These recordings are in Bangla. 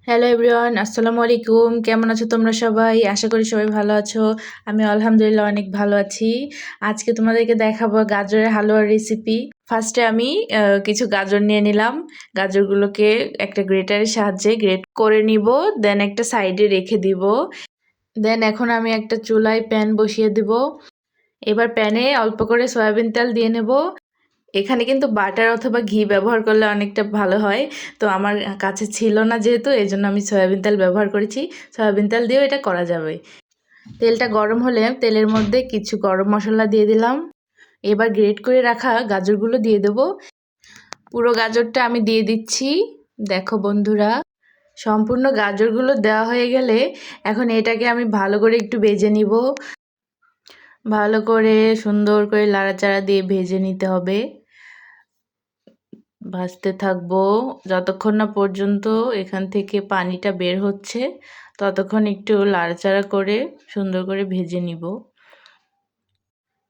হ্যালো এভরিওয়ান, আসসালামু আলাইকুম। কেমন আছো তোমরা সবাই? আশা করি সবাই ভালো আছো। আমি আলহামদুলিল্লাহ অনেক ভালো আছি। আজকে তোমাদেরকে দেখাবো গাজরের হালুয়ার রেসিপি। ফার্স্টে আমি কিছু গাজর নিয়ে নিলাম। গাজরগুলোকে একটা গ্রেটারের সাহায্যে গ্রেট করে নিব, দেন একটা সাইডে রেখে দিব। দেন এখন আমি একটা চুলায় প্যান বসিয়ে দিব। এবার প্যানে অল্প করে সয়াবিন তেল দিয়ে নেব। এখানে কিন্তু বাটার অথবা ঘি ব্যবহার করলে অনেকটা ভালো হয়। তো আমার কাছে ছিল না, যেহেতু এই জন্য আমি সয়াবিন তেল ব্যবহার করেছি। সয়াবিন তেল দিয়েও এটা করা যাবে। তেলটা গরম হলে তেলের মধ্যে কিছু গরম মশলা দিয়ে দিলাম। এবার গ্রেট করে রাখা গাজরগুলো দিয়ে দেব। পুরো গাজরটা আমি দিয়ে দিচ্ছি। দেখো বন্ধুরা, সম্পূর্ণ গাজরগুলো দেওয়া হয়ে গেলে এখন এটাকে আমি ভালো করে একটু ভেজে নিব। ভালো করে সুন্দর করে নাড়াচাড়া দিয়ে ভেজে নিতে হবে। ভাজতে থাকবো যতক্ষণ না পর্যন্ত এখান থেকে পানিটা বের হচ্ছে, ততক্ষণ একটু নাড়াচাড়া করে সুন্দর করে ভেজে নিব।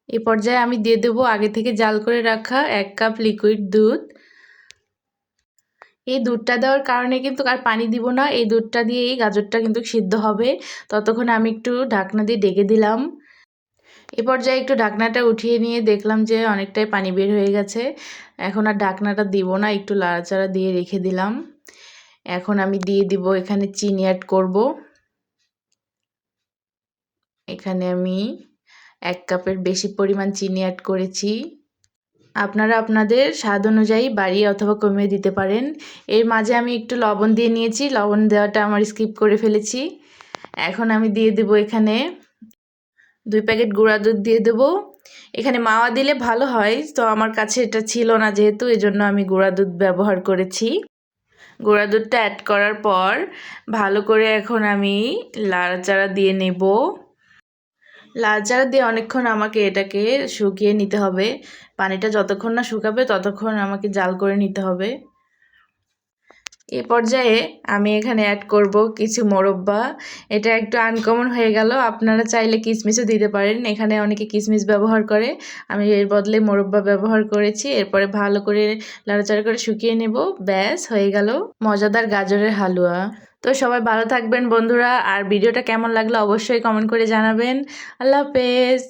এই পর্যায়ে আমি দিয়ে দেবো আগে থেকে জাল করে রাখা 1 কাপ লিকুইড দুধ। এই দুধটা দেওয়ার কারণে কিন্তু আর পানি দিব না, এই দুধটা দিয়েই গাজরটা কিন্তু সিদ্ধ হবে। ততক্ষণ আমি একটু ঢাকনা দিয়ে ঢেকে দিলাম। এ পর্যায়ে একটু ঢাকনাটা উঠিয়ে নিয়ে দেখলাম যে অনেকটাই পানি বের হয়ে গেছে। এখন আর ঢাকনাটা দিব না, একটু নাড়াচাড়া দিয়ে রেখে দিলাম। এখন আমি দিয়ে দিব এখানে চিনি অ্যাড করব। এখানে আমি 1 কাপের বেশি পরিমাণ চিনি অ্যাড করেছি। আপনারা আপনাদের স্বাদ অনুযায়ী বাড়িয়ে অথবা কমিয়ে দিতে পারেন। এর মাঝে আমি একটু লবণ দিয়ে নিয়েছি, লবণ দেওয়াটা আমার স্কিপ করে ফেলেছি। এখন আমি দিয়ে দেব এখানে 2 প্যাকেট গুঁড়া দুধ দিয়ে দেব। এখানে মাওয়া দিলে ভালো হয়, তো আমার কাছে এটা ছিল না, যেহেতু এজন্য আমি গুঁড়া দুধ ব্যবহার করেছি। গুঁড়া দুধটা অ্যাড করার পর ভালো করে এখন আমি নাড়াচাড়া দিয়ে নেব। নাড়াচাড়া দিয়ে অনেকক্ষণ আমাকে এটাকে শুকিয়ে নিতে হবে। পানিটা যতক্ষণ না শুকাবে ততক্ষণ আমাকে জাল করে নিতে হবে। এ পর্যায়ে আমি এখানে অ্যাড করব কিছু মোরব্বা। এটা একটু আনকমন হয়ে গেল, আপনারা চাইলে কিশমিশও দিতে পারেন। এখানে অনেকে কিশমিশ ব্যবহার করে, আমি এর বদলে মোরব্বা ব্যবহার করেছি। এরপরে ভালো করে নাড়াচাড়া করে শুকিয়ে নেব। ব্যাস হয়ে গেল মজাদার গাজরের হালুয়া। তো সবাই ভালো থাকবেন বন্ধুরা, আর ভিডিওটা কেমন লাগলো অবশ্যই কমেন্ট করে জানাবেন। আল্লাহ হাফেজ।